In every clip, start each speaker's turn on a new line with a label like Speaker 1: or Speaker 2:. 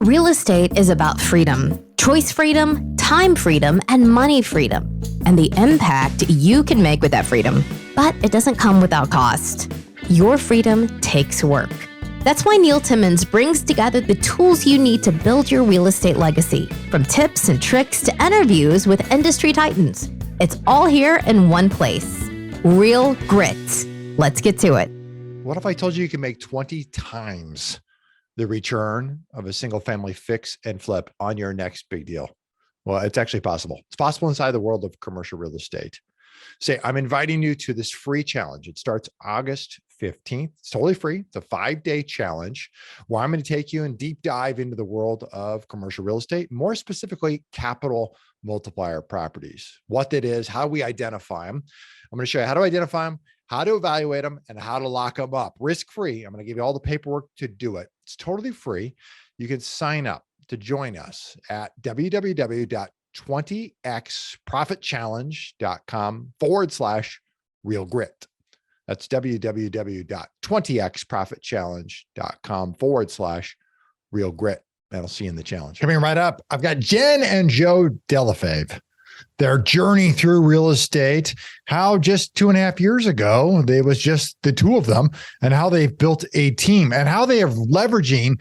Speaker 1: Real estate is about freedom, choice freedom, time freedom, and money freedom, and the impact you can make with that freedom. But it doesn't come without cost. Your freedom takes work. That's why Neil Timmins brings together the tools you need to build your real estate legacy, from tips and tricks to interviews with industry titans. It's all here in one place. Real Grit. Let's get to it.
Speaker 2: What if I told you you can make 20 times the return of a single family fix and flip on your next big deal? Well, it's actually possible. It's possible inside the world of commercial real estate. Say, I'm inviting you to this free challenge. It starts August 15th. It's totally free. It's a 5-day challenge where I'm going to take you and deep dive into the world of commercial real estate, more specifically, capital multiplier properties, what that is, how we identify them. I'm going to show you how to identify them, how to evaluate them, and how to lock them up risk-free. I'm going to give you all the paperwork to do it. It's totally free. You can sign up to join us at www.20xprofitchallenge.com/real grit. That's www.20xprofitchallenge.com/real grit. And I'll see you in the challenge. Coming right up, I've got Jenn and Joe Delle. Their journey through real estate, how just 2.5 years ago, it was just the two of them, and how they've built a team and how they are leveraging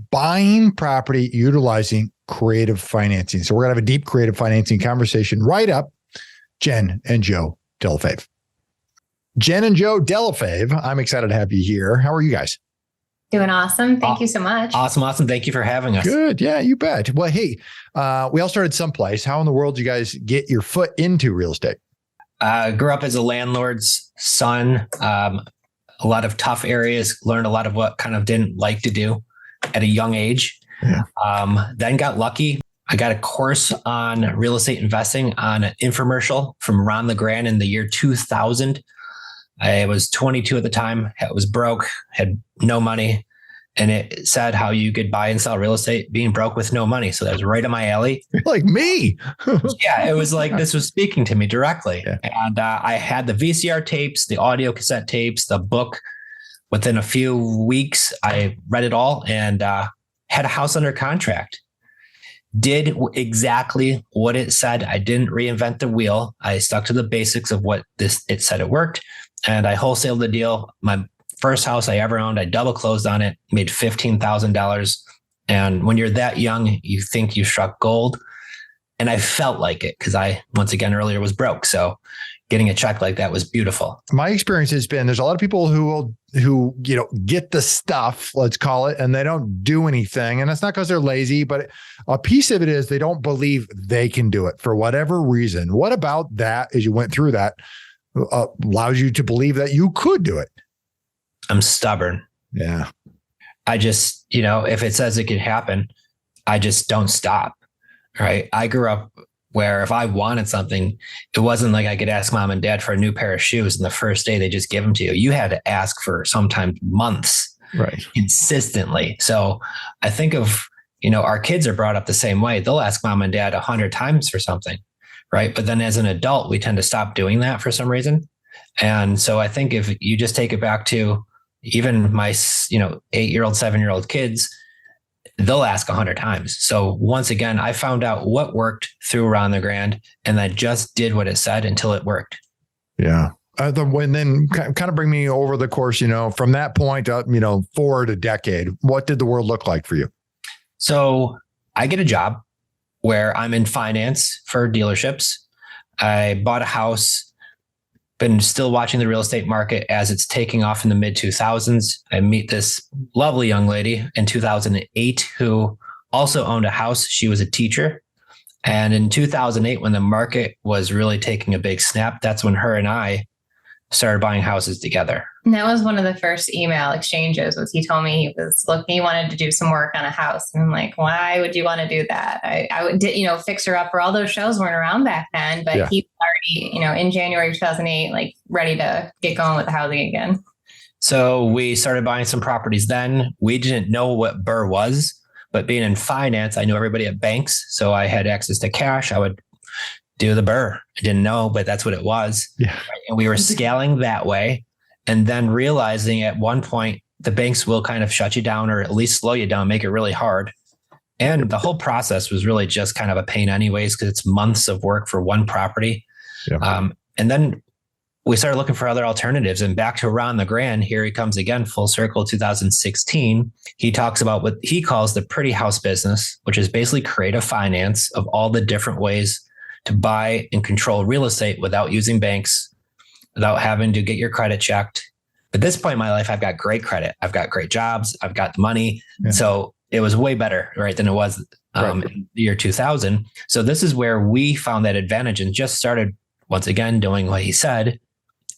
Speaker 2: buying property utilizing creative financing. So we're going to have a deep creative financing conversation right up. Jenn and Joe Delle. Jenn and Joe Delle, I'm excited to have you here. How are you guys?
Speaker 3: Doing awesome. Thank you so much.
Speaker 4: Awesome. Thank you for having us.
Speaker 2: Good. Yeah, you bet. Well, hey, we all started someplace. How in the world did you guys get your foot into real estate?
Speaker 4: Grew up as a landlord's son. A lot of tough areas, learned a lot of what kind of didn't like to do at a young age. Yeah. Then got lucky. I got a course on real estate investing on an infomercial from Ron LeGrand in the year 2000. I was 22 at the time. I was broke, had no money. And it said how you could buy and sell real estate being broke with no money. So that was right in my alley.
Speaker 2: You're like me.
Speaker 4: Yeah, it was like this was speaking to me directly.
Speaker 2: Yeah.
Speaker 4: And I had the VCR tapes, the audio cassette tapes, the book. Within a few weeks, I read it all and had a house under contract. Did exactly what it said. I didn't reinvent the wheel. I stuck to the basics of what it said it worked. And I wholesaled the deal. My first house I ever owned, I double closed on it, made $15,000. And when you're that young, you think you struck gold. And I felt like it because I, once again, earlier was broke. So getting a check like that was beautiful.
Speaker 2: My experience has been there's a lot of people who get the stuff, let's call it, and they don't do anything. And that's not because they're lazy, but a piece of it is they don't believe they can do it for whatever reason. What about that as you went through that allows you to believe that you could do it?
Speaker 4: I'm stubborn.
Speaker 2: Yeah.
Speaker 4: I just, if it says it can happen, I just don't stop. Right. I grew up where if I wanted something, it wasn't like I could ask mom and dad for a new pair of shoes and the first day they just give them to you. You had to ask for sometimes months,
Speaker 2: right,
Speaker 4: consistently. So I think of, our kids are brought up the same way. They'll ask mom and dad 100 times for something. Right. But then as an adult, we tend to stop doing that for some reason. And so I think if you just take it back to even my, 8-year-old, 7-year-old kids, they'll ask 100 times. So once again, I found out what worked through Ron LeGrand and I just did what it said until it worked.
Speaker 2: Yeah. And then kind of bring me over the course, from that point up, forward a decade, what did the world look like for you?
Speaker 4: So I get a job where I'm in finance for dealerships. I bought a house, been still watching the real estate market as it's taking off in the mid 2000s. I meet this lovely young lady in 2008 who also owned a house. She was a teacher. And in 2008, when the market was really taking a big snap, that's when her and I started buying houses together.
Speaker 3: And that was one of the first email exchanges. Was he told me he wanted to do some work on a house, and I'm like, why would you want to do that? I would, Fixer Upper. All those shows weren't around back then, but he was already, in January of 2008, like ready to get going with the housing again.
Speaker 4: So we started buying some properties. Then we didn't know what BRRRR was, but being in finance, I knew everybody at banks, so I had access to cash. I would do the BRRRR. I didn't know, but that's what it was.
Speaker 2: Yeah.
Speaker 4: And we were scaling that way. And then realizing at one point, the banks will kind of shut you down or at least slow you down, make it really hard. And the whole process was really just kind of a pain anyways, because it's months of work for one property. Yeah. And then we started looking for other alternatives, and back to Ron LeGrand, here he comes again, full circle 2016. He talks about what he calls the pretty house business, which is basically creative finance of all the different ways to buy and control real estate without using banks, without having to get your credit checked. At this point in my life, I've got great credit. I've got great jobs. I've got the money. Yeah. So it was way better, right, than it was in the year 2000. So this is where we found that advantage and just started, once again, doing what he said,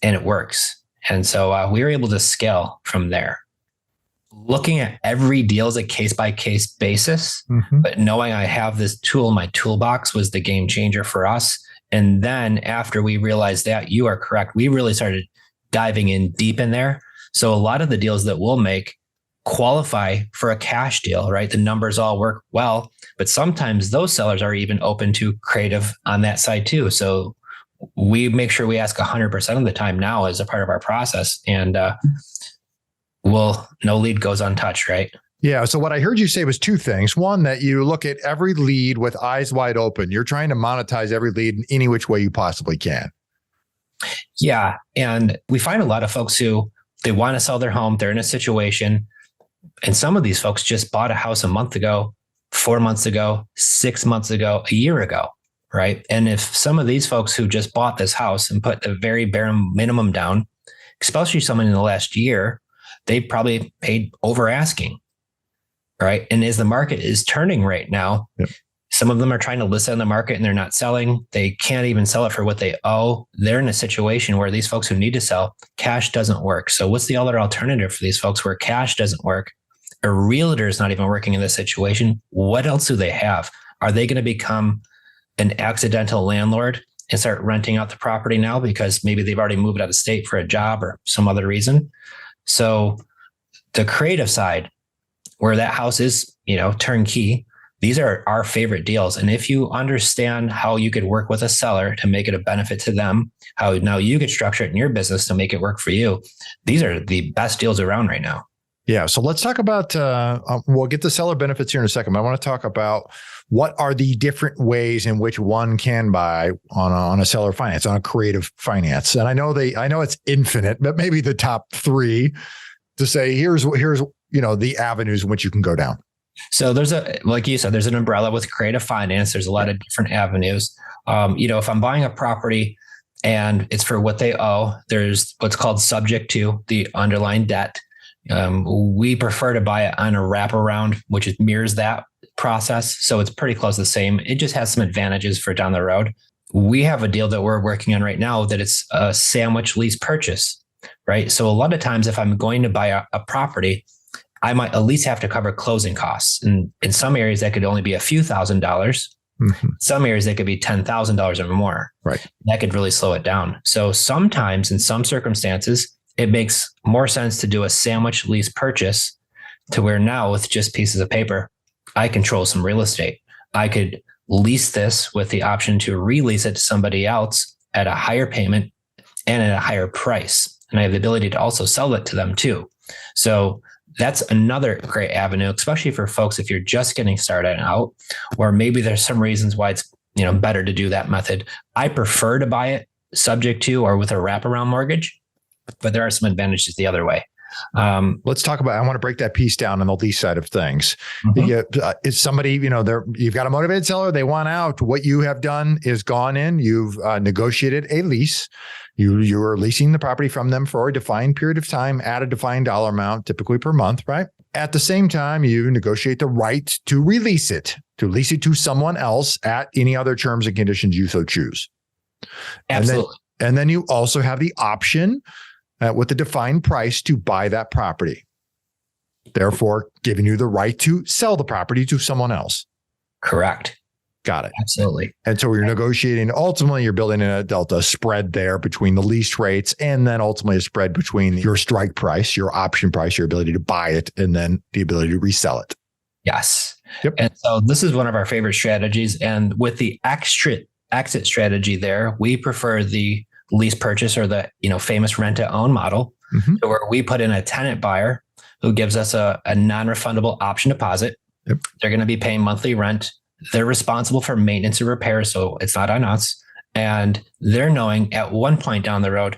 Speaker 4: and it works. And so we were able to scale from there. Looking at every deal as a case-by-case basis, but knowing I have this tool in my toolbox was the game changer for us. And then after we realized that, you are correct, we really started diving in deep in there. So a lot of the deals that we'll make qualify for a cash deal, right? The numbers all work well, but sometimes those sellers are even open to creative on that side too. So we make sure we ask 100% of the time now as a part of our process, and no lead goes untouched, right?
Speaker 2: Yeah. So what I heard you say was two things. One, that you look at every lead with eyes wide open. You're trying to monetize every lead in any which way you possibly can.
Speaker 4: Yeah. And we find a lot of folks who they want to sell their home. They're in a situation. And some of these folks just bought a house a month ago, 4 months ago, 6 months ago, a year ago. Right. And if some of these folks who just bought this house and put the very bare minimum down, especially someone in the last year, they probably paid over asking. Right. And as the market is turning right now, some of them are trying to list on the market and they're not selling. They can't even sell it for what they owe. They're in a situation where these folks who need to sell, cash doesn't work. So what's the other alternative for these folks where cash doesn't work? A realtor is not even working in this situation. What else do they have? Are they going to become an accidental landlord and start renting out the property now because maybe they've already moved out of state for a job or some other reason? So the creative side, where that house is, turnkey, these are our favorite deals. And if you understand how you could work with a seller to make it a benefit to them, how now you could structure it in your business to make it work for you, these are the best deals around right now.
Speaker 2: Yeah. So let's talk about, we'll get the seller benefits here in a second, but I want to talk about what are the different ways in which one can buy on a seller finance, on a creative finance. And I know it's infinite, but maybe the top three to say, here's the avenues in which you can go down.
Speaker 4: So like you said, there's an umbrella with creative finance. There's a lot of different avenues. If I'm buying a property and it's for what they owe, there's what's called subject to the underlying debt. We prefer to buy it on a wraparound, which mirrors that process. So it's pretty close to the same. It just has some advantages for down the road. We have a deal that we're working on right now that it's a sandwich lease purchase, right? So a lot of times if I'm going to buy a property, I might at least have to cover closing costs. And in some areas that could only be a few $1,000s. Some areas that could be $10,000 or more.
Speaker 2: Right.
Speaker 4: That could really slow it down. So sometimes in some circumstances, it makes more sense to do a sandwich lease purchase to where now with just pieces of paper, I control some real estate. I could lease this with the option to release it to somebody else at a higher payment and at a higher price. And I have the ability to also sell it to them too. So that's another great avenue, especially for folks if you're just getting started out, or maybe there's some reasons why it's better to do that method. I prefer to buy it subject to or with a wraparound mortgage, but there are some advantages the other way.
Speaker 2: Let's talk about, I want to break that piece down on the lease side of things. Is somebody, you've got a motivated seller, they want out. What you have done is gone in, you've negotiated a lease. You are leasing the property from them for a defined period of time at a defined dollar amount, typically per month, right? At the same time, you negotiate the right to release it, to lease it to someone else at any other terms and conditions you so choose.
Speaker 4: Absolutely.
Speaker 2: And then you also have the option with a defined price to buy that property, therefore giving you the right to sell the property to someone else.
Speaker 4: Correct.
Speaker 2: Got it.
Speaker 4: Absolutely.
Speaker 2: And so you're negotiating, ultimately you're building in a delta spread there between the lease rates and then ultimately a spread between your strike price, your option price, your ability to buy it, and then the ability to resell it.
Speaker 4: Yes.
Speaker 2: Yep.
Speaker 4: And so this is one of our favorite strategies. And with the exit strategy there, we prefer the lease purchase or the famous rent to own model, where we put in a tenant buyer who gives us a non-refundable option deposit.
Speaker 2: Yep.
Speaker 4: They're going to be paying monthly rent. They're responsible for maintenance and repair, so it's not on us. And they're knowing at one point down the road,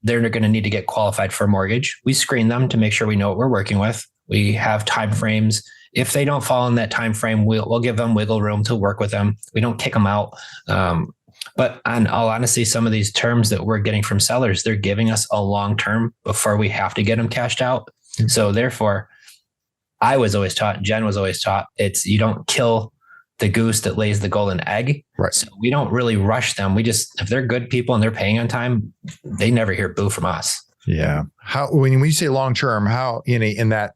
Speaker 4: they're going to need to get qualified for a mortgage. We screen them to make sure we know what we're working with. We have time frames. If they don't fall in that time frame, we'll give them wiggle room to work with them. We don't kick them out. But on all honesty, some of these terms that we're getting from sellers, they're giving us a long term before we have to get them cashed out. Mm-hmm. So therefore, I was always taught, Jen was always taught, it's you don't kill the goose that lays the golden egg.
Speaker 2: Right.
Speaker 4: So we don't really rush them. We just, if they're good people and they're paying on time, they never hear boo from us.
Speaker 2: Yeah. When we say long term, how in that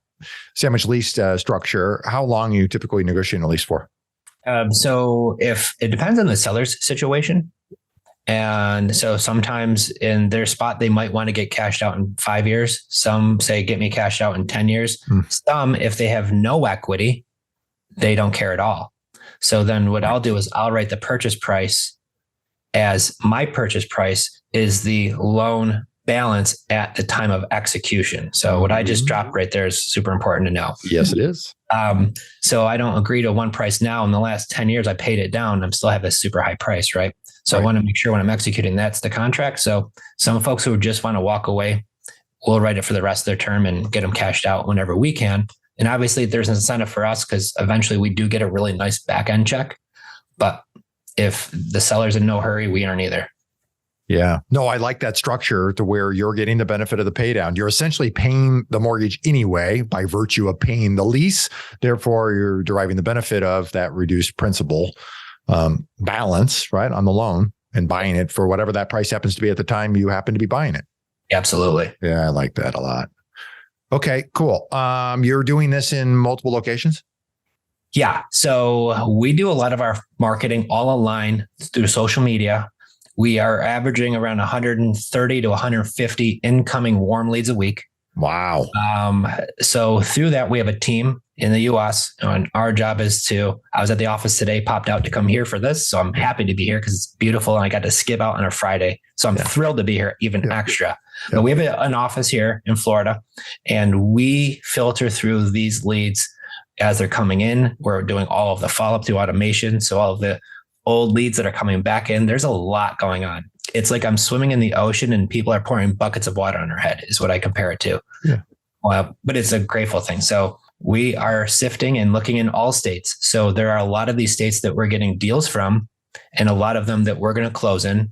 Speaker 2: sandwich lease structure, how long are you typically negotiating a lease for?
Speaker 4: So if it depends on the seller's situation. And so sometimes in their spot, they might want to get cashed out in 5 years. Some say, get me cashed out in 10 years. Some, if they have no equity, they don't care at all. So then what I'll do is I'll write the purchase price as my purchase price is the loan balance at the time of execution. So what I just dropped right there is super important to know.
Speaker 2: Yes, it is.
Speaker 4: So I don't agree to one price now. In the last 10 years, I paid it down. I'm still have a super high price, right? So I want to make sure when I'm executing, that's the contract. So some folks who just want to walk away, we'll write it for the rest of their term and get them cashed out whenever we can. And obviously there's an incentive for us because eventually we do get a really nice back end check. But if the seller's in no hurry, we aren't either.
Speaker 2: Yeah. No, I like that structure to where you're getting the benefit of the pay down. You're essentially paying the mortgage anyway by virtue of paying the lease. Therefore, you're deriving the benefit of that reduced principal balance, right, on the loan and buying it for whatever that price happens to be at the time you happen to be buying it.
Speaker 4: Absolutely.
Speaker 2: Yeah, I like that a lot. Okay, cool. You're doing this in multiple locations?
Speaker 4: Yeah. So we do a lot of our marketing all online through social media. We are averaging around 130 to 150 incoming warm leads a week.
Speaker 2: Wow.
Speaker 4: So through that, we have a team in the US and our job is I was at the office today, popped out to come here for this. So I'm happy to be here because it's beautiful. And I got to skip out on a Friday. So I'm thrilled to be here even extra. Yeah. But we have an office here in Florida and we filter through these leads as they're coming in. We're doing all of the follow-up through automation. So all of the old leads that are coming back in, there's a lot going on. It's like I'm swimming in the ocean and people are pouring buckets of water on our head is what I compare it to. Yeah. But it's a grateful thing. So we are sifting and looking in all states. So there are a lot of these states that we're getting deals from and a lot of them that we're going to close in.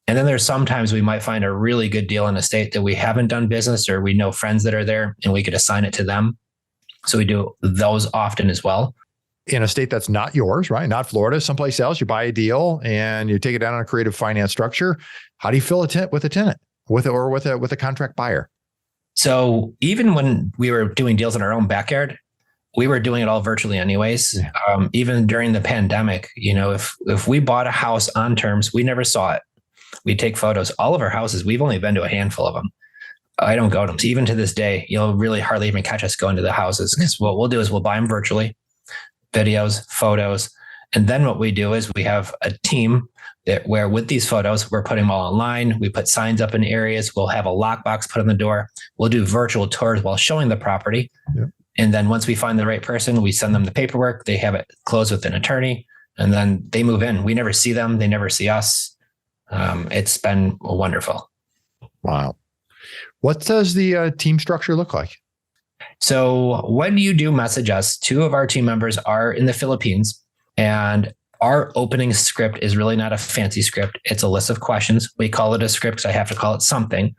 Speaker 4: And then there's sometimes we might find a really good deal in a state that we haven't done business or we know friends that are there and we could assign it to them. So we do those often as well.
Speaker 2: In a state that's not yours, right? Not Florida, someplace else, you buy a deal and you take it down on a creative finance structure. How do you fill with a tenant with a contract buyer?
Speaker 4: So even when we were doing deals in our own backyard, we were doing it all virtually anyways. Yeah. Even during the pandemic, if we bought a house on terms, we never saw it. We take photos. All of our houses, we've only been to a handful of them. I don't go to them. So even to this day, you'll really hardly even catch us going to the houses because what we'll do is we'll buy them virtually. Videos, photos. And then what we do is we have a team where with these photos, we're putting them all online. We put signs up in areas. We'll have a lockbox put on the door. We'll do virtual tours while showing the property. Yep. And then once we find the right person, we send them the paperwork. They have it closed with an attorney and then they move in. We never see them. They never see us. It's been wonderful.
Speaker 2: Wow. What does the team structure look like?
Speaker 4: So when you do message us, 2 of our team members are in the Philippines and our opening script is really not a fancy script. It's a list of questions. We call it a script because I have to call it something,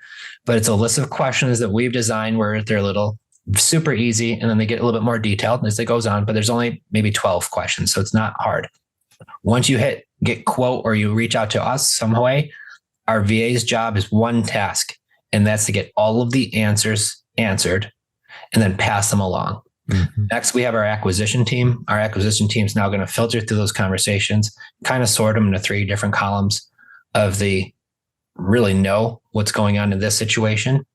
Speaker 4: but it's a list of questions that we've designed where they're a little super easy and then they get a little bit more detailed as it goes on, but there's only maybe 12 questions. So it's not hard. Once you get quote or you reach out to us some way, our VA's job is one task, and that's to get all of the answers answered and then pass them along. Mm-hmm. Next, we have our acquisition team. Our acquisition team is now going to filter through those conversations, kind of sort them into 3 different columns of the really know what's going on in this situation.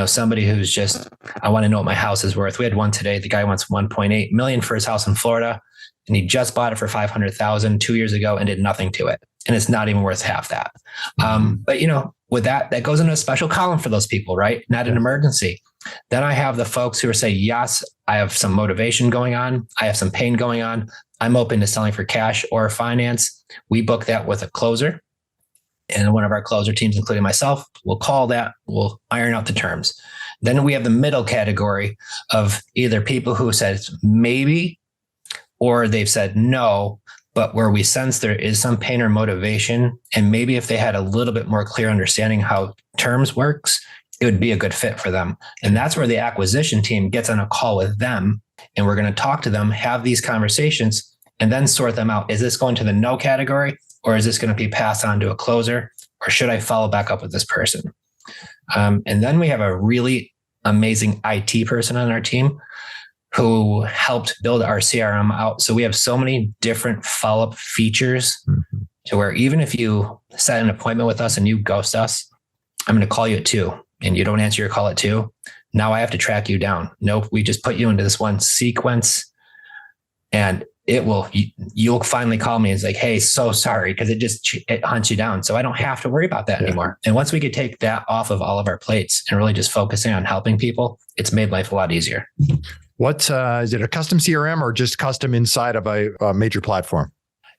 Speaker 4: Somebody who's just, I want to know what my house is worth. We had one today. The guy wants 1.8 million for his house in Florida, and he just bought it for 500,000 2 years ago and did nothing to it. And it's not even worth half that. But with that goes into a special column for those people, right? Not an emergency. Then I have the folks who are saying, yes, I have some motivation going on. I have some pain going on. I'm open to selling for cash or finance. We book that with a closer. And one of our closer teams, including myself, will call that. We'll iron out the terms. Then we have the middle category of either people who said maybe, or they've said no, but where we sense there is some pain or motivation. And maybe if they had a little bit more clear understanding how terms works, it would be a good fit for them. And that's where the acquisition team gets on a call with them. And we're going to talk to them, have these conversations, and then sort them out. Is this going to the no category, or is this going to be passed on to a closer, or should I follow back up with this person? And then we have a really amazing IT person on our team who helped build our CRM out. So we have so many different follow-up features to where even if you set an appointment with us and you ghost us, I'm going to call you at 2 and you don't answer your call at 2. Now I have to track you down. Nope. We just put you into this one sequence and you'll finally call me and it's like, hey, so sorry. Cause it hunts you down. So I don't have to worry about that anymore. And once we could take that off of all of our plates and really just focusing on helping people, it's made life a lot easier.
Speaker 2: What is it, a custom CRM or just custom inside of a major platform?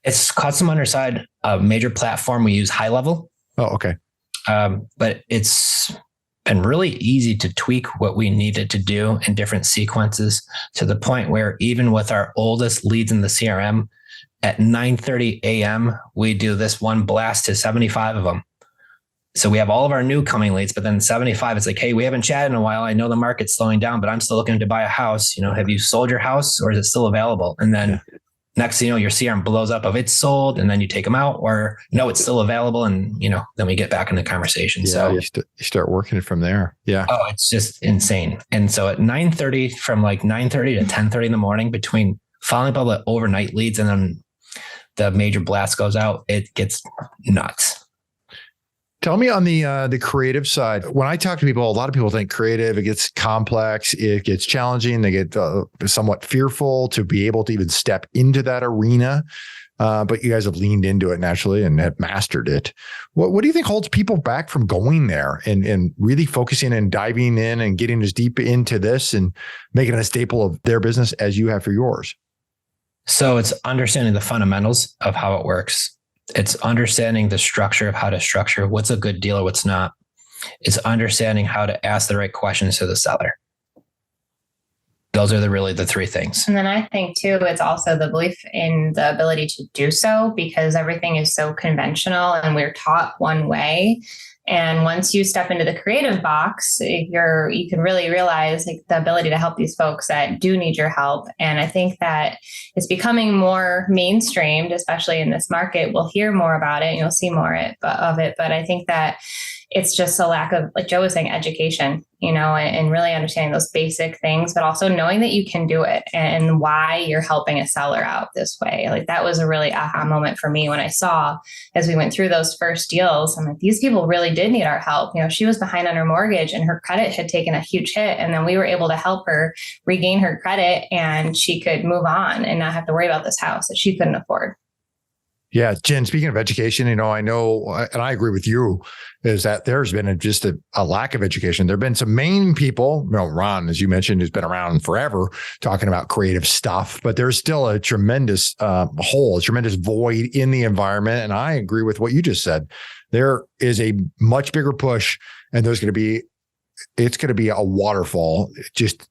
Speaker 4: It's custom underside a major platform. We use High Level.
Speaker 2: Oh, okay.
Speaker 4: But it's been really easy to tweak what we needed to do in different sequences to the point where even with our oldest leads in the CRM at 9:30 a.m., we do this one blast to 75 of them. So we have all of our new coming leads, but then 75, it's like, hey, we haven't chatted in a while. I know the market's slowing down, but I'm still looking to buy a house. Have you sold your house or is it still available? And then next thing you know, your CRM blows up of it's sold and then you take them out or no, it's still available. And, then we get back in the conversation.
Speaker 2: Yeah,
Speaker 4: so
Speaker 2: you start working it from there. Yeah.
Speaker 4: Oh, it's just insane. And so at 9:30, from like 9:30 to 10:30 in the morning between following up all the overnight leads and then the major blast goes out, it gets nuts.
Speaker 2: Tell me on the creative side. When I talk to people, a lot of people think creative, it gets complex, it gets challenging, they get somewhat fearful to be able to even step into that arena. But you guys have leaned into it naturally and have mastered it. What do you think holds people back from going there and really focusing and diving in and getting as deep into this and making it a staple of their business as you have for yours?
Speaker 4: So it's understanding the fundamentals of how it works. It's understanding the structure of how to structure what's a good deal or what's not. It's understanding how to ask the right questions to the seller. Those are really the three things.
Speaker 3: And then I think too, it's also the belief in the ability to do so because everything is so conventional and we're taught one way. And once you step into the creative box, you can really realize the ability to help these folks that do need your help. And I think that it's becoming more mainstreamed, especially in this market. We'll hear more about it and you'll see more of it. But I think that it's just a lack of, like Joe was saying, education, and really understanding those basic things, but also knowing that you can do it and why you're helping a seller out this way. Like that was a really aha moment for me when I saw, as we went through those first deals, I'm like, these people really did need our help. She was behind on her mortgage and her credit had taken a huge hit. And then we were able to help her regain her credit and she could move on and not have to worry about this house that she couldn't afford.
Speaker 2: Yeah, Jen, speaking of education, I know, and I agree with you, is that there's been just a lack of education. There have been some main people, Ron, as you mentioned, who's been around forever talking about creative stuff, but there's still a tremendous hole, a tremendous void in the environment. And I agree with what you just said. There is a much bigger push and it's going to be a waterfall. Just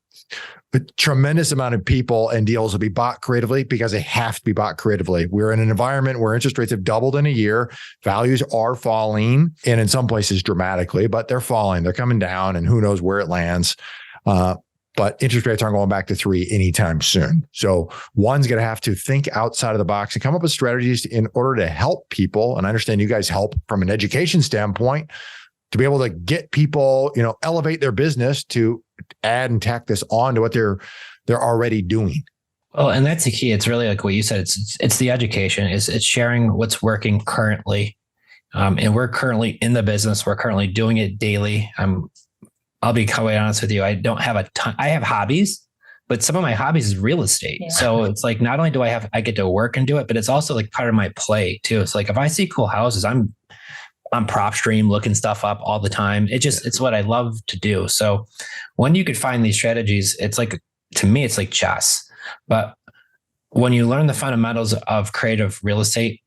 Speaker 2: a tremendous amount of people and deals will be bought creatively because they have to be bought creatively. We're in an environment where interest rates have doubled in a year. Values are falling, and in some places dramatically, but they're falling. They're coming down, and who knows where it lands. But interest rates aren't going back to 3 anytime soon. So one's going to have to think outside of the box and come up with strategies in order to help people. And I understand you guys help from an education standpoint to be able to get people, elevate their business to add and tack this on to what they're already doing.
Speaker 4: Well, and that's the key. It's really like what you said. It's the education. It's sharing what's working currently. And we're currently in the business. We're currently doing it daily. I'll be quite honest with you. I don't have a ton. I have hobbies, but some of my hobbies is real estate. Yeah. So it's like, not only do I get to work and do it, but it's also like part of my play too. It's like, if I see cool houses, on PropStream looking stuff up all the time. It's what I love to do. So when you could find these strategies, it's like, to me, it's like chess. But when you learn the fundamentals of creative real estate,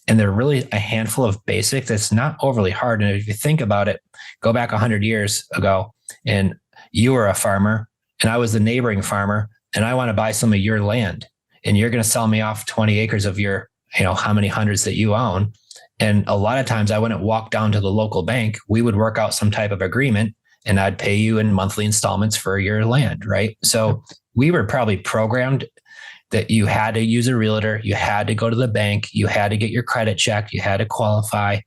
Speaker 4: and they're really a handful of basics, it's not overly hard. And if you think about it, go back 100 years ago, and you were a farmer and I was the neighboring farmer, and I want to buy some of your land, and you're going to sell me off 20 acres of your, how many hundreds that you own. And a lot of times I wouldn't walk down to the local bank. We would work out some type of agreement, and I'd pay you in monthly installments for your land. Right. So we were probably programmed that you had to use a realtor, you had to go to the bank, you had to get your credit checked, you had to qualify.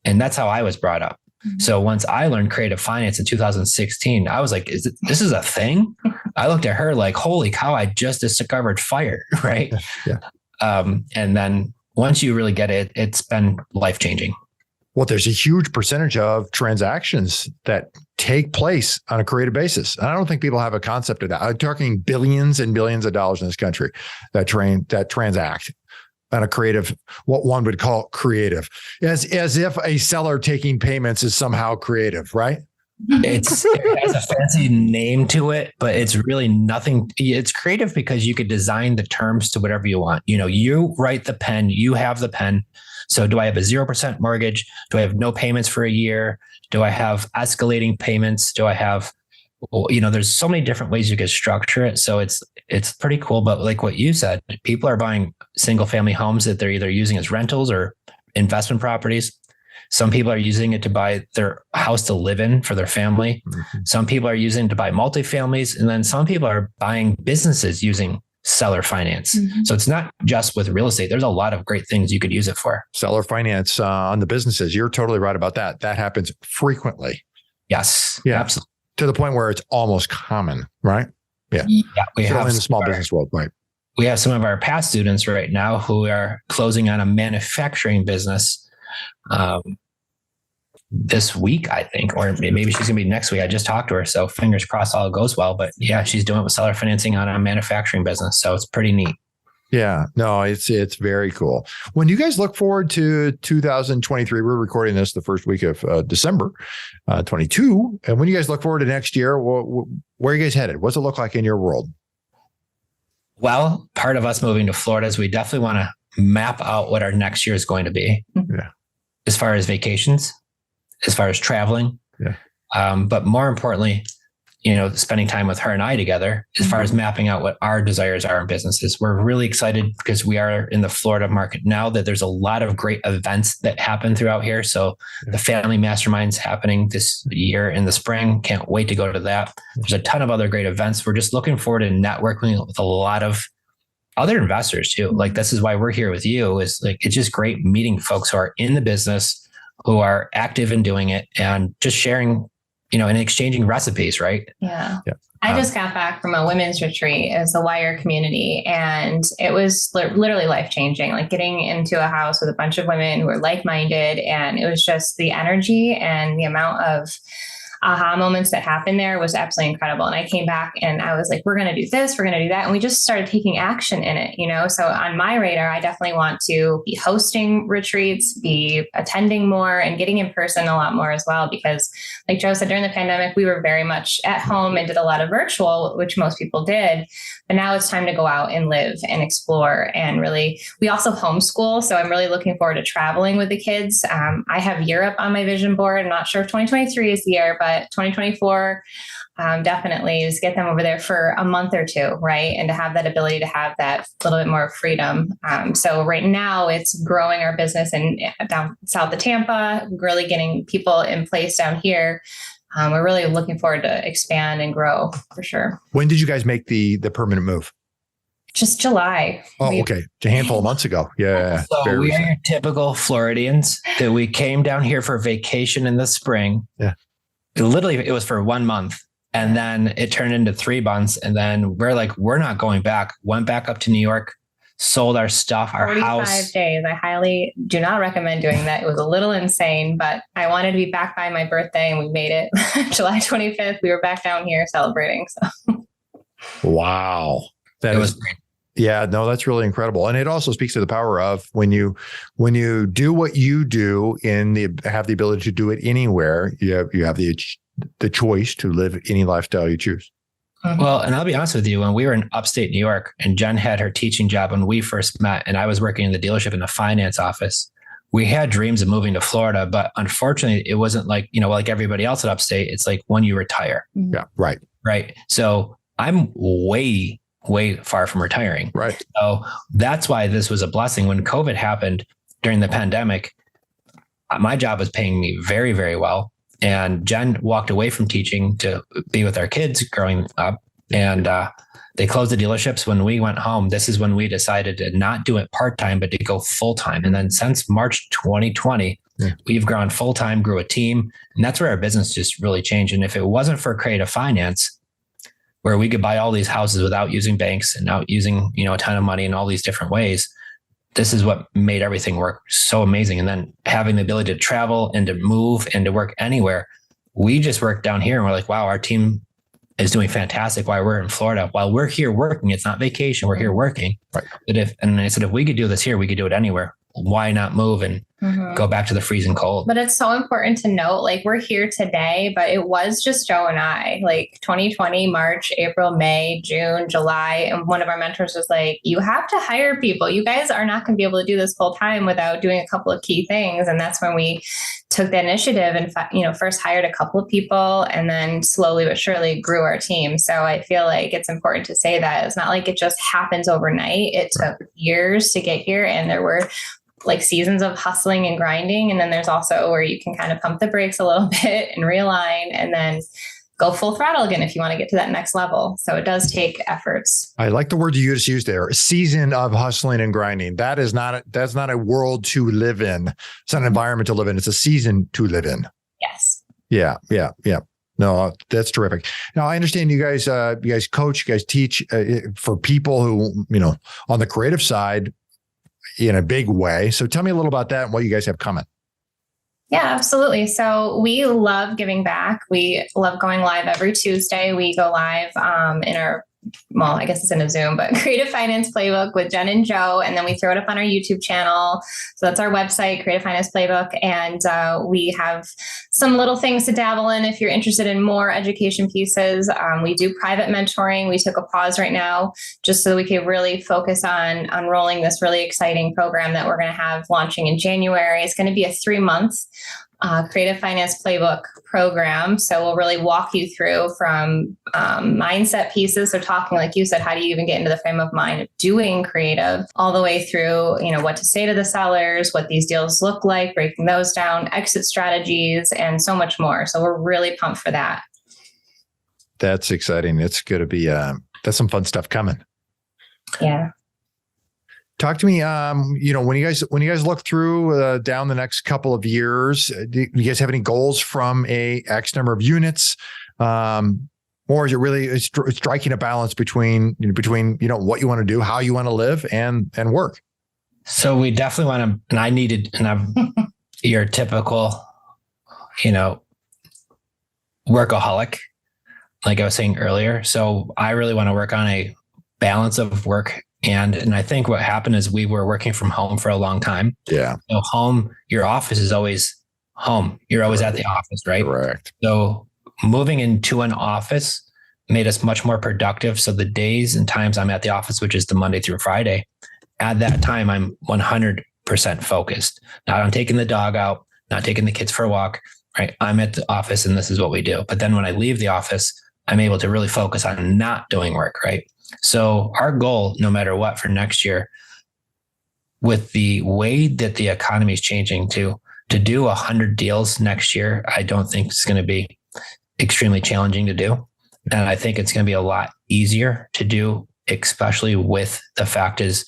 Speaker 4: And that's how I was brought up. Mm-hmm. So once I learned creative finance in 2016, I was like, this is a thing? I looked at her like, holy cow, I just discovered fire, right?
Speaker 2: Yeah.
Speaker 4: And then once you really get it, it's been life-changing.
Speaker 2: Well, there's a huge percentage of transactions that take place on a creative basis. And I don't think people have a concept of that. I'm talking billions and billions of dollars in this country that transact on a creative, what one would call creative, as if a seller taking payments is somehow creative, right?
Speaker 4: It has a fancy name to it, but it's really nothing. It's creative because you could design the terms to whatever you want. You write the pen, you have the pen. So do I have a 0% mortgage? Do I have no payments for a year? Do I have escalating payments? Do I have, there's so many different ways you could structure it. So it's pretty cool. But like what you said, people are buying single family homes that they're either using as rentals or investment properties. Some people are using it to buy their house to live in for their family. Mm-hmm. Some people are using it to buy multifamilies. And then some people are buying businesses using seller finance. Mm-hmm. So it's not just with real estate. There's a lot of great things you could use it for.
Speaker 2: Seller finance on the businesses. You're totally right about that. That happens frequently.
Speaker 4: Yes.
Speaker 2: Yeah.
Speaker 4: Absolutely.
Speaker 2: To the point where it's almost common, right? Yeah.
Speaker 4: Yeah. We have
Speaker 2: in the small business world, right?
Speaker 4: We have some of our past students right now who are closing on a manufacturing business this week, I think, or maybe she's gonna be next week. I just talked to her, so fingers crossed all goes well. But yeah, she's doing it with seller financing on a manufacturing business, so it's pretty neat.
Speaker 2: Yeah, no, it's very cool. When you guys look forward to 2023, we're recording this the first week of December 22, and when you guys look forward to next year, where are you guys headed? What's it look like in your world?
Speaker 4: Well, part of us moving to Florida is we definitely want to map out what our next year is going to be.
Speaker 2: Yeah,
Speaker 4: as far as vacations, as far as traveling.
Speaker 2: Yeah.
Speaker 4: But more importantly, spending time with her and I together, as far as mapping out what our desires are in businesses. We're really excited because we are in the Florida market now, that there's a lot of great events that happen throughout here. So the family mastermind's happening this year in the spring. Can't wait to go to that. There's a ton of other great events. We're just looking forward to networking with a lot of other investors too. Like, this is why we're here with you, is like, it's just great meeting folks who are in the business, who are active in doing it, and just sharing, and exchanging recipes, right?
Speaker 3: Yeah. I just got back from a women's retreat as a Wire community, and it was literally life-changing, like getting into a house with a bunch of women who were like-minded, and it was just the energy and the amount of aha moments that happened there was absolutely incredible. And I came back and I was like, we're going to do this, we're going to do that. And we just started taking action in it, So on my radar, I definitely want to be hosting retreats, be attending more, and getting in person a lot more as well. Because like Joe said, during the pandemic, we were very much at home and did a lot of virtual, which most people did. But now it's time to go out and live and explore. And really, we also homeschool. So I'm really looking forward to traveling with the kids. I have Europe on my vision board. I'm not sure if 2023 is the year, but 2024 definitely is get them over there for a month or two, right? And to have that ability to have that little bit more freedom. So right now it's growing our business down south of Tampa, really getting people in place down here. We're really looking forward to expand and grow for sure.
Speaker 2: When did you guys make the permanent move?
Speaker 3: Just July.
Speaker 2: Oh, okay. A handful of months ago. Yeah.
Speaker 4: So we are your typical Floridians that we came down here for vacation in the spring.
Speaker 2: Yeah.
Speaker 4: Literally, it was for 1 month, and then it turned into 3 months. And then we're like, we're not going back. Went back up to New York, sold our stuff, our
Speaker 3: 45
Speaker 4: house.
Speaker 3: 45 days. I highly do not recommend doing that. It was a little insane, but I wanted to be back by my birthday, and we made it. July 25th, we were back down here celebrating. So,
Speaker 2: wow. That was great. Yeah, no, that's really incredible. And it also speaks to the power of when you do what you do have the ability to do it anywhere, you have the choice to live any lifestyle you choose.
Speaker 4: Well, and I'll be honest with you, when we were in upstate New York and Jenn had her teaching job when we first met, and I was working in the dealership in the finance office, we had dreams of moving to Florida, but unfortunately it wasn't like, like everybody else at upstate. It's like when you retire.
Speaker 2: Yeah. Right.
Speaker 4: Right. So I'm way far from retiring.
Speaker 2: Right.
Speaker 4: So that's why this was a blessing. When COVID happened during the pandemic, my job was paying me very, very well. And Jenn walked away from teaching to be with our kids growing up. And they closed the dealerships when we went home. This is when we decided to not do it part-time, but to go full-time. And then since March 2020, we've grown full-time, grew a team. And that's where our business just really changed. And if it wasn't for Creative Finance, where we could buy all these houses without using banks and not using, a ton of money in all these different ways, this is what made everything work so amazing. And then having the ability to travel and to move and to work anywhere, we just work down here and we're like, wow, our team is doing fantastic while we're in Florida. While we're here working, it's not vacation, we're here working.
Speaker 2: Right.
Speaker 4: But I said, if we could do this here, we could do it anywhere. Why not move and go back to the freezing cold?
Speaker 3: But it's so important to note, like, we're here today, but it was just Joe and I, like 2020, March, April, May, June, July. And one of our mentors was like, you have to hire people. You guys are not going to be able to do this full time without doing a couple of key things. And that's when we took the initiative and, first hired a couple of people and then slowly but surely grew our team. So I feel like it's important to say that it's not like it just happens overnight. It took years to get here. And there were like seasons of hustling and grinding. And then there's also where you can kind of pump the brakes a little bit and realign and then go full throttle again if you want to get to that next level. So it does take efforts.
Speaker 2: I like the word you just used there, a season of hustling and grinding. That's not a world to live in. It's not an environment to live in. It's a season to live in.
Speaker 3: Yes.
Speaker 2: Yeah. No, that's terrific. Now I understand you guys coach, you guys teach for people who, on the creative side, in a big way. So tell me a little about that and what you guys have coming.
Speaker 3: Yeah, absolutely. So we love giving back. We love going live every Tuesday. We go live in our, I guess it's in a Zoom, but Creative Finance Playbook with Jenn and Joe. And then we throw it up on our YouTube channel. So that's our website, Creative Finance Playbook. And we have some little things to dabble in if you're interested in more education pieces. We do private mentoring. We took a pause right now just so we could really focus on rolling this really exciting program that we're going to have launching in January. It's going to be a 3-month Creative Finance Playbook program. So we'll really walk you through from mindset pieces. So talking, like you said, how do you even get into the frame of mind of doing creative, all the way through, what to say to the sellers, what these deals look like, breaking those down, exit strategies, and so much more. So we're really pumped for that.
Speaker 2: That's exciting. It's going to be, that's some fun stuff coming.
Speaker 3: Yeah.
Speaker 2: Talk to me, when you guys look through down the next couple of years, do you guys have any goals from a X number of units? Or is it really striking a balance between what you want to do, how you want to live and work?
Speaker 4: So we definitely want to, and I'm your typical, workaholic, like I was saying earlier. So I really want to work on a balance of work. And I think what happened is we were working from home for a long time.
Speaker 2: Yeah.
Speaker 4: So home, your office is always home. You're always at the office, right?
Speaker 2: Correct.
Speaker 4: So moving into an office made us much more productive. So the days and times I'm at the office, which is the Monday through Friday, at that time, I'm 100% focused. Not on taking the dog out, not taking the kids for a walk, right? I'm at the office and this is what we do. But then when I leave the office, I'm able to really focus on not doing work, right? So our goal, no matter what, for next year, with the way that the economy is changing, to do 100 deals next year, I don't think it's going to be extremely challenging to do. And I think it's going to be a lot easier to do, especially with the fact is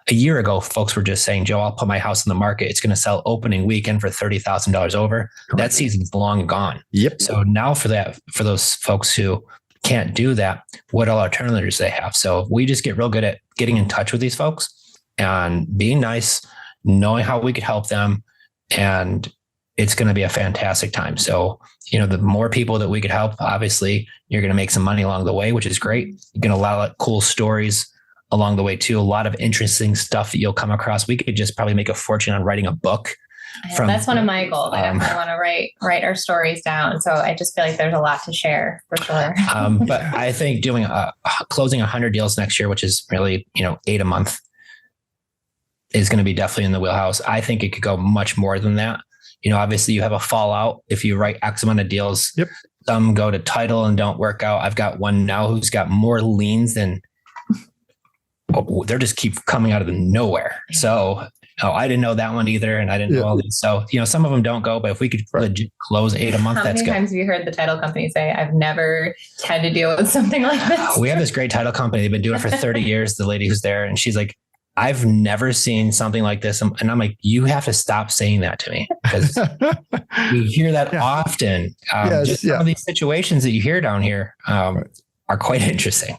Speaker 4: a year ago, folks were just saying, Joe, I'll put my house in the market. It's going to sell opening weekend for $30,000 over. Correct. That season's long gone.
Speaker 2: Yep.
Speaker 4: So now for those folks who can't do that, what all alternatives they have. So we just get real good at getting in touch with these folks and being nice, knowing how we could help them. And it's going to be a fantastic time. So, the more people that we could help, obviously you're going to make some money along the way, which is great. You're going to allow cool stories along the way too. A lot of interesting stuff that you'll come across. We could just probably make a fortune on writing a book.
Speaker 3: That's one of my goals. I definitely want to write our stories down. So I just feel like there's a lot to share for sure.
Speaker 4: But I think doing closing 100 deals next year, which is really, 8 a month, is going to be definitely in the wheelhouse. I think it could go much more than that. Obviously you have a fallout if you write X amount of deals.
Speaker 2: Yep.
Speaker 4: Some go to title and don't work out. I've got one now who's got more liens than they're just keep coming out of nowhere. So I didn't know that one either. And I didn't know all these. So, some of them don't go, but if we could legit close 8 a month, that's good.
Speaker 3: How many times have you heard the title company say, I've never had to deal with something like this?
Speaker 4: We have this great title company. They've been doing it for 30 years. The lady who's there, and she's like, I've never seen something like this. And I'm like, you have to stop saying that to me, because we hear that often. Some of these situations that you hear down here are quite interesting.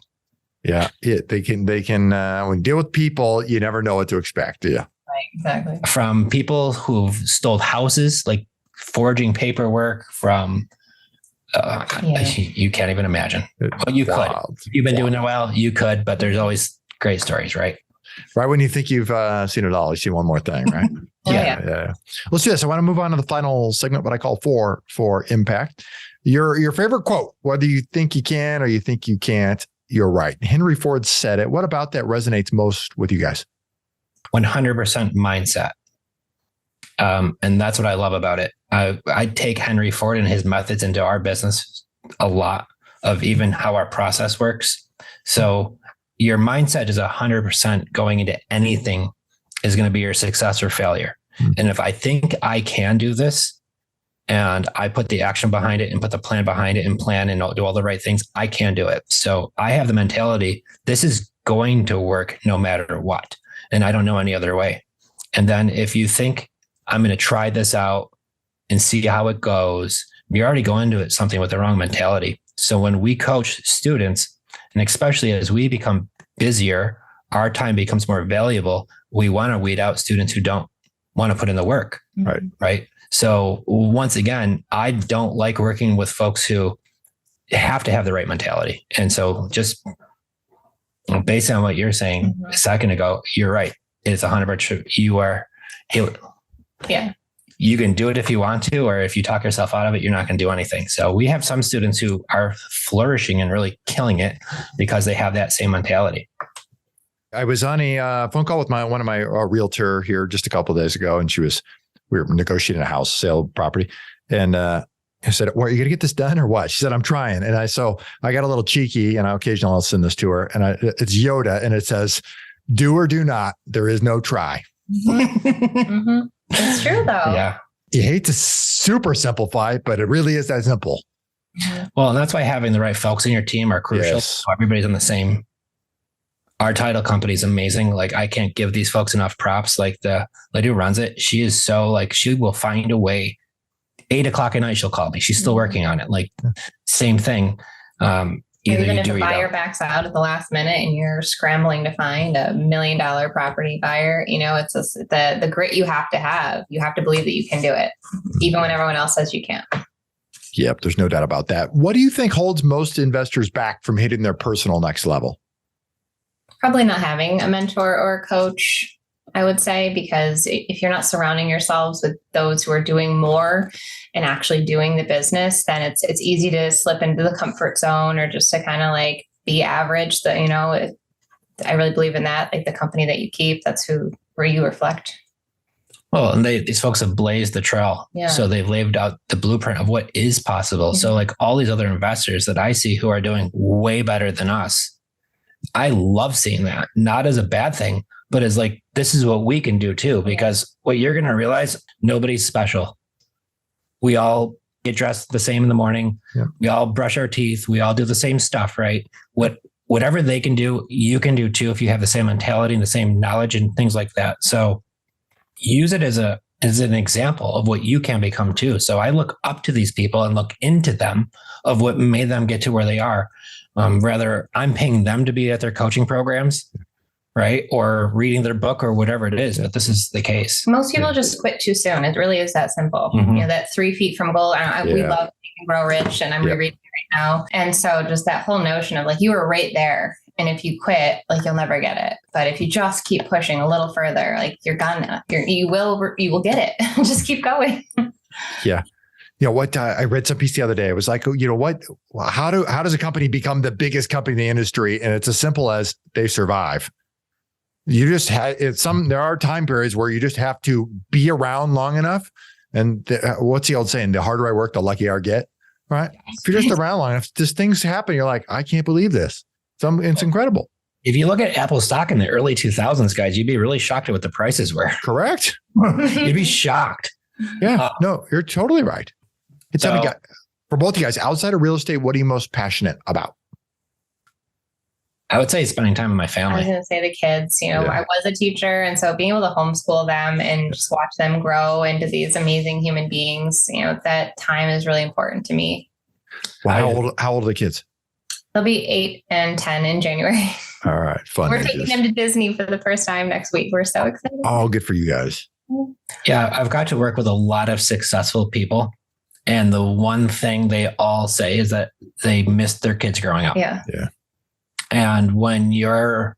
Speaker 2: Yeah. They can, when you deal with people, you never know what to expect. Do you?
Speaker 3: Right, exactly.
Speaker 4: From people who've stole houses, like forging paperwork from, you can't even imagine. Well, you could. If you've been doing it well, you could, but there's always great stories, right?
Speaker 2: Right when you think you've seen it all, you see one more thing, right? Yeah. Let's do this. I want to move on to the final segment, what I call for impact. Your favorite quote, whether you think you can or you think you can't, you're right. Henry Ford said it. What about that resonates most with you guys?
Speaker 4: 100% mindset. And that's what I love about it. I take Henry Ford and his methods into our business a lot, of even how our process works. So your mindset is 100% going into anything is going to be your success or failure. And if I think I can do this, and I put the action behind it and put the plan behind it and plan and do all the right things, I can do it. So I have the mentality, this is going to work no matter what. And I don't know any other way. And then if you think I'm going to try this out and see how it goes, you're already going into it something with the wrong mentality. So when we coach students, and especially as we become busier, our time becomes more valuable. We want to weed out students who don't want to put in the work. Right. So once again, I don't like working with folks who have to have the right mentality. And so just based on what you're saying a second ago, you're right. It's 100% true. You can do it if you want to, or if you talk yourself out of it, you're not going to do anything. So we have some students who are flourishing and really killing it because they have that same mentality.
Speaker 2: I was on a phone call with one of my realtor here just a couple of days ago, and we were negotiating a house sale property. And I said, well, are you going to get this done or what? She said, I'm trying. And so I got a little cheeky, and occasionally I'll send this to her, and it's Yoda, and it says, do or do not. There is no try.
Speaker 3: It's true though.
Speaker 2: Yeah. You hate to super simplify, but it really is that simple.
Speaker 4: Well, and that's why having the right folks in your team are crucial.
Speaker 2: Yes.
Speaker 4: So everybody's on the same. Our title company is amazing. Like, I can't give these folks enough props. Like, the lady who runs it, she is so she will find a way. 8:00 at night, she'll call me. She's still working on it. Like, same thing.
Speaker 3: Even if a buyer backs out at the last minute and you're scrambling to find $1 million property buyer, it's the grit you have to have. You have to believe that you can do it, even when everyone else says you can't.
Speaker 2: Yep, there's no doubt about that. What do you think holds most investors back from hitting their personal next level?
Speaker 3: Probably not having a mentor or a coach, I would say, because if you're not surrounding yourselves with those who are doing more and actually doing the business, then it's easy to slip into the comfort zone or just to kind of be average. I really believe in that. Like, the company that you keep, that's where you reflect.
Speaker 4: Well, and these folks have blazed the trail. Yeah. So they've laid out the blueprint of what is possible. So all these other investors that I see who are doing way better than us, I love seeing that, not as a bad thing, but as this is what we can do too, because what you're going to realize, nobody's special. We all get dressed the same in the morning. Yeah. We all brush our teeth. We all do the same stuff, right? Whatever they can do, you can do too, if you have the same mentality and the same knowledge and things like that. So use it as an example of what you can become too. So I look up to these people and look into them of what made them get to where they are. Rather, I'm paying them to be at their coaching programs, right? Or reading their book or whatever it is. But this is the case.
Speaker 3: Most people just quit too soon. It really is that simple. That 3 feet from goal. We love Think and Grow Rich, and I'm rereading it right now. And so just that whole notion of you were right there And if you quit, like you'll never get it. But if you just keep pushing a little further, like you will get it. Just keep going.
Speaker 2: Yeah. What I read some piece the other day. It was like, how does a company become the biggest company in the industry? And it's as simple as they survive. You just there are time periods where you just have to be around long enough. And what's the old saying? The harder I work, the luckier I get. Right. If you're just around long enough, just things happen. You're like, I can't believe this. It's incredible.
Speaker 4: If you look at Apple stock in the early 2000s, guys, you'd be really shocked at what the prices were.
Speaker 2: Correct.
Speaker 4: You'd be shocked.
Speaker 2: Yeah. No, you're totally right. For both of you guys, outside of real estate, what are you most passionate about?
Speaker 4: I would say spending time with my
Speaker 3: I was
Speaker 4: family.
Speaker 3: going to say the kids. I was a teacher. And so being able to homeschool them and just watch them grow into these amazing human beings, that time is really important to me.
Speaker 2: Well, how old are the kids?
Speaker 3: They'll be 8 and 10 in January.
Speaker 2: All right. Fun.
Speaker 3: We're taking them to Disney for the first time next week. We're so excited.
Speaker 2: Oh, good for you guys.
Speaker 4: Yeah. I've got to work with a lot of successful people. And the one thing they all say is that they missed their kids growing up.
Speaker 3: Yeah.
Speaker 4: And when you're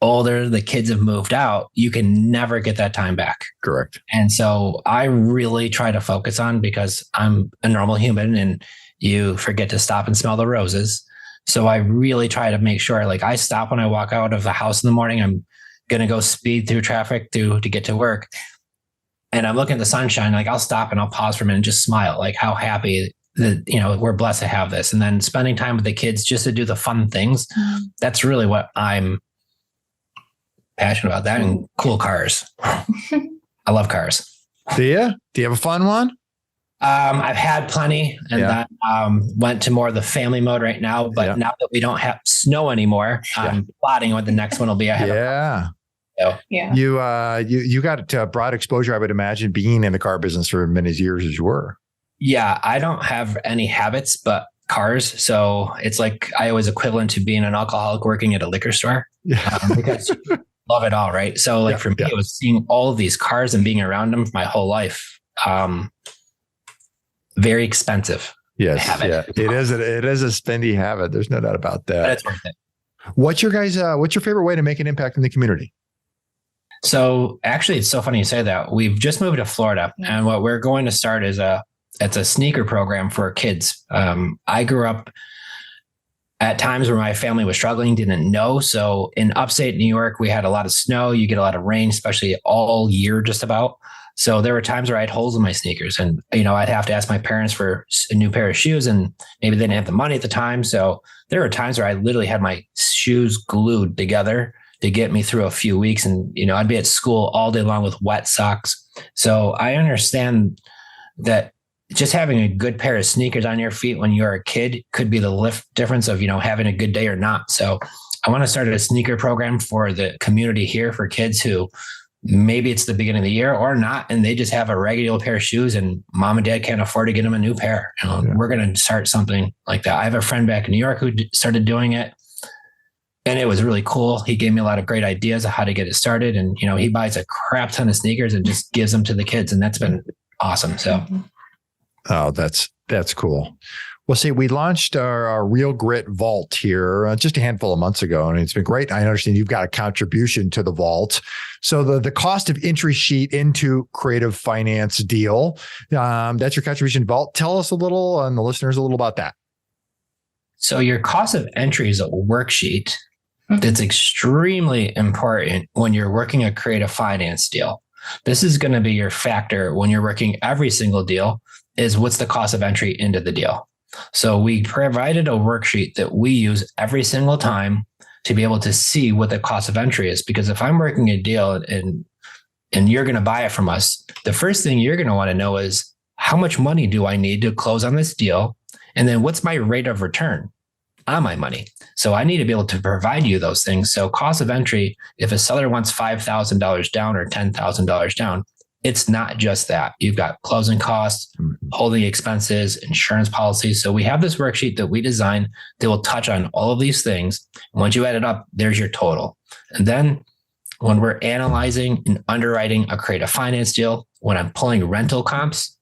Speaker 4: older, the kids have moved out, you can never get that time back.
Speaker 2: Correct.
Speaker 4: And so I really try to focus on, because I'm a normal human and you forget to stop and smell the roses. So I really try to make sure, like, I stop when I walk out of the house in the morning. I'm going to go speed through traffic to get to work. And I'm looking at the sunshine, like I'll stop and I'll pause for a minute and just smile, like how happy that, we're blessed to have this. And then spending time with the kids just to do the fun things. That's really what I'm passionate about, that and cool cars. I love cars.
Speaker 2: Do you have a fun one?
Speaker 4: I've had plenty, and then went to more of the family mode right now. But now that we don't have snow anymore, I'm plotting what the next one will be. So, you got broad exposure, I would imagine, being in the car business for many years as you were. Yeah, I don't have any habits but cars. So it's like I always equivalent to being an alcoholic working at a liquor store. Because you love it all, right? So for me, it was seeing all of these cars and being around them my whole life. Very expensive.
Speaker 2: Yes,
Speaker 4: habit.
Speaker 2: Yeah, it is a spendy habit. There's no doubt about that.
Speaker 4: But it's worth it.
Speaker 2: What's your favorite way to make an impact in the community?
Speaker 4: So actually, it's so funny you say that. We've just moved to Florida, and what we're going to start is it's a sneaker program for kids. I grew up at times where my family was struggling, didn't know. So in upstate New York, we had a lot of snow. You get a lot of rain, especially all year, just about. So there were times where I had holes in my sneakers, and I'd have to ask my parents for a new pair of shoes, and maybe they didn't have the money at the time. So there were times where I literally had my shoes glued together to get me through a few weeks. And, I'd be at school all day long with wet socks. So I understand that just having a good pair of sneakers on your feet when you're a kid could be the difference of, having a good day or not. So I want to start a sneaker program for the community here for kids who maybe it's the beginning of the year or not, and they just have a regular pair of shoes and mom and dad can't afford to get them a new pair. We're going to start something like that. I have a friend back in New York who started doing it, and it was really cool. He gave me a lot of great ideas of how to get it started. And, he buys a crap ton of sneakers and just gives them to the kids. And that's been awesome. So.
Speaker 2: Oh, that's cool. Well, see, we launched our Real Grit Vault here just a handful of months ago, and it's been great. I understand you've got a contribution to the vault. So the cost of entry sheet into Creative Finance deal, that's your contribution vault. Tell us a little, and the listeners a little about that.
Speaker 4: So your cost of entry is a worksheet that's extremely important when you're working a Creative Finance deal. This is going to be your factor when you're working every single deal, is what's the cost of entry into the deal. So we provided a worksheet that we use every single time to be able to see what the cost of entry is. Because if I'm working a deal and you're going to buy it from us, the first thing you're going to want to know is how much money do I need to close on this deal? And then what's my rate of return on my money? So I need to be able to provide you those things. So cost of entry, if a seller wants $5,000 down or $10,000 down, it's not just that. You've got closing costs, holding expenses, insurance policies. So we have this worksheet that we designed that will touch on all of these things. And once you add it up, there's your total. And then when we're analyzing and underwriting a Creative Finance deal, when I'm pulling rental comps,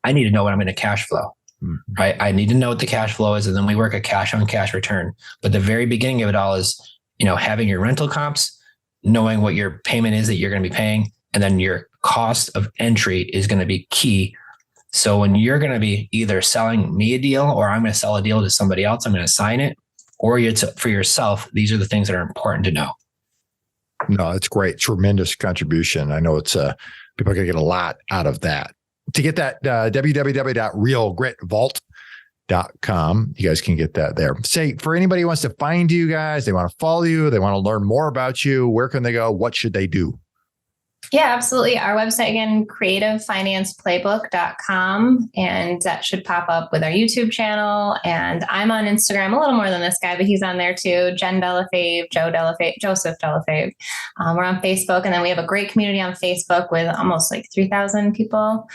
Speaker 4: I need to know what I'm going to cash flow. right? I need to know what the cash flow is, and then we work a cash on cash return. But the very beginning of it all is, having your rental comps, knowing what your payment is that you're going to be paying, and then your cost of entry is going to be key. So when you're going to be either selling me a deal, or I'm going to sell a deal to somebody else, I'm going to sign it, or it's for yourself. These are the things that are important to know.
Speaker 2: No, it's great. Tremendous contribution. I know it's people are going to get a lot out of that. To get that, www.realgritvault.com. You guys can get that there. Say, for anybody who wants to find you guys, they want to follow you, they want to learn more about you, where can they go? What should they do?
Speaker 3: Yeah, absolutely. Our website, again, creativefinanceplaybook.com, and that should pop up with our YouTube channel. And I'm on Instagram a little more than this guy, but he's on there too. Jenn Delle Fave, Joe Delle Fave, Joseph Delle Fave. We're on Facebook, and then we have a great community on Facebook with almost like 3,000 people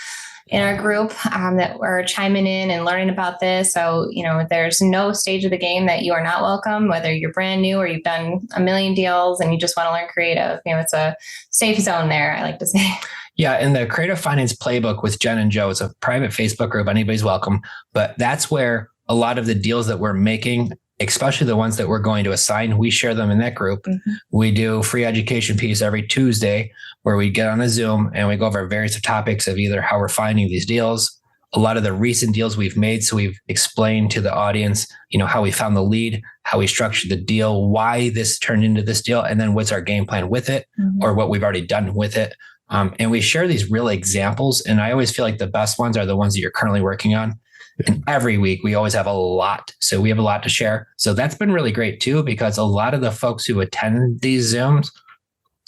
Speaker 3: in our group that are chiming in and learning about this. So, there's no stage of the game that you are not welcome, whether you're brand new or you've done a million deals and you just want to learn creative. It's a safe zone there, I like to say.
Speaker 4: Yeah. And the Creative Finance Playbook with Jenn and Joe is a private Facebook group. Anybody's welcome. But that's where a lot of the deals that we're making, especially the ones that we're going to assign, we share them in that group. Mm-hmm. We do free education piece every Tuesday where we get on a Zoom and we go over various topics of either how we're finding these deals, a lot of the recent deals we've made. So we've explained to the audience, how we found the lead, how we structured the deal, why this turned into this deal, and then what's our game plan with it, or what we've already done with it. And we share these real examples. And I always feel like the best ones are the ones that you're currently working on. And every week we always have a lot. So we have a lot to share. So that's been really great too, because a lot of the folks who attend these Zooms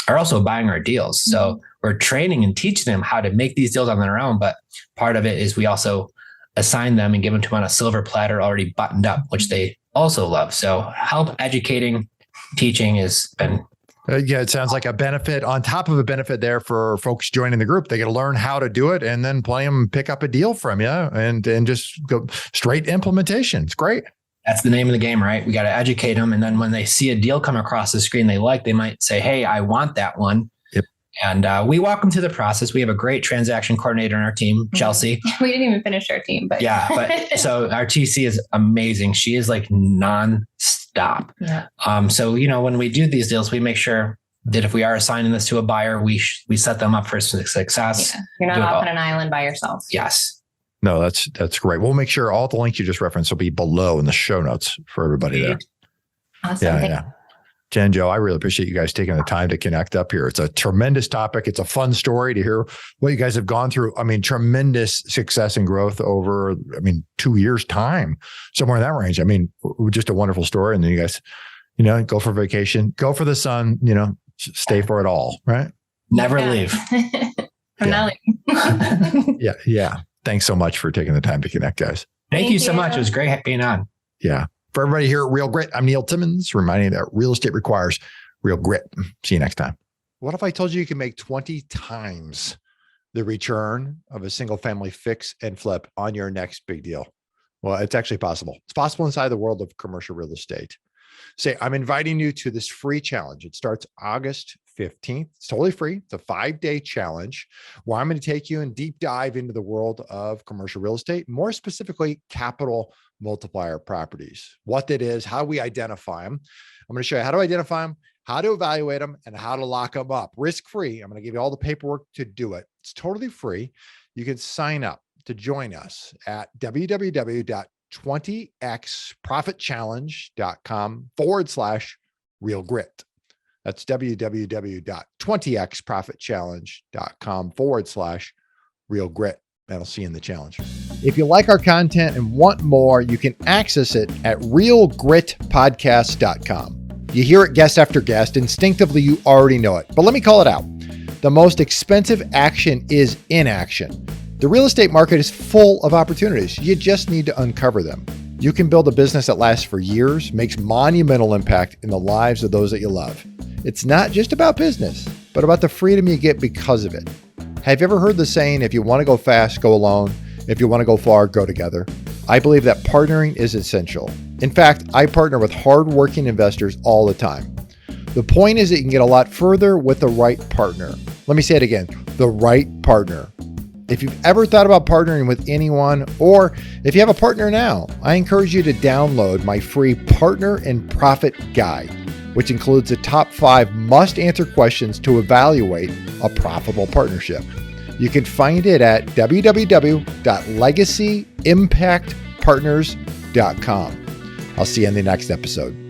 Speaker 4: are also buying our deals. So we're training and teaching them how to make these deals on their own. But part of it is we also assign them and give them to them on a silver platter already buttoned up, which they also love. So help educating, teaching has been.
Speaker 2: Yeah, it sounds like a benefit on top of a benefit there for folks joining the group. They get to learn how to do it and then play them, pick up a deal from you and just go straight implementation. It's great.
Speaker 4: That's the name of the game, right? We got to educate them. And then when they see a deal come across the screen they might say, hey, I want that one.
Speaker 2: Yep.
Speaker 4: And we walk them through the process. We have a great transaction coordinator on our team, Chelsea.
Speaker 3: We didn't even finish our team, but
Speaker 4: yeah. But so our TC is amazing. She is like non-stop.
Speaker 3: Yeah.
Speaker 4: So, when we do these deals, we make sure that if we are assigning this to a buyer, we set them up for success.
Speaker 3: Yeah. You're not off on an island by yourself.
Speaker 4: Yes.
Speaker 2: No, that's great. We'll make sure all the links you just referenced will be below in the show notes for everybody there.
Speaker 3: Awesome.
Speaker 2: Yeah. Jenn and Joe, I really appreciate you guys taking the time to connect up here. It's a tremendous topic. It's a fun story to hear what you guys have gone through. I mean, tremendous success and growth over, 2 years time, somewhere in that range. Just a wonderful story. And then you guys, go for vacation, go for the sun, stay for it all, right?
Speaker 4: Never leave.
Speaker 3: I'm not leaving.
Speaker 2: Yeah. Thanks so much for taking the time to connect, guys.
Speaker 4: Thank you so much. It was great being on.
Speaker 2: Yeah. For everybody here at Real Grit, I'm Neil Timmins, reminding you that real estate requires real grit. See you next time. What if I told you can make 20 times the return of a single family fix and flip on your next big deal? Well, it's actually possible. It's possible inside the world of commercial real estate. Say, I'm inviting you to this free challenge. It starts August 15th. It's totally free. It's a 5-day challenge where I'm going to take you and deep dive into the world of commercial real estate, more specifically capital multiplier properties, what that is, how we identify them. I'm going to show you how to identify them, how to evaluate them, and how to lock them up risk-free. I'm going to give you all the paperwork to do it. It's totally free. You can sign up to join us at www.20xprofitchallenge.com/real grit. That's www.20xprofitchallenge.com/real grit. And I'll see you in the challenge. If you like our content and want more, you can access it at realgritpodcast.com. You hear it guest after guest. Instinctively, you already know it. But let me call it out. The most expensive action is inaction. The real estate market is full of opportunities. You just need to uncover them. You can build a business that lasts for years, makes monumental impact in the lives of those that you love. It's not just about business, but about the freedom you get because of it. Have you ever heard the saying, if you want to go fast, go alone. If you want to go far, go together. I believe that partnering is essential. In fact, I partner with hardworking investors all the time. The point is that you can get a lot further with the right partner. Let me say it again, the right partner. If you've ever thought about partnering with anyone, or if you have a partner now, I encourage you to download my free Partner and Profit Guide, which includes the top 5 must-answer questions to evaluate a profitable partnership. You can find it at www.legacyimpactpartners.com. I'll see you in the next episode.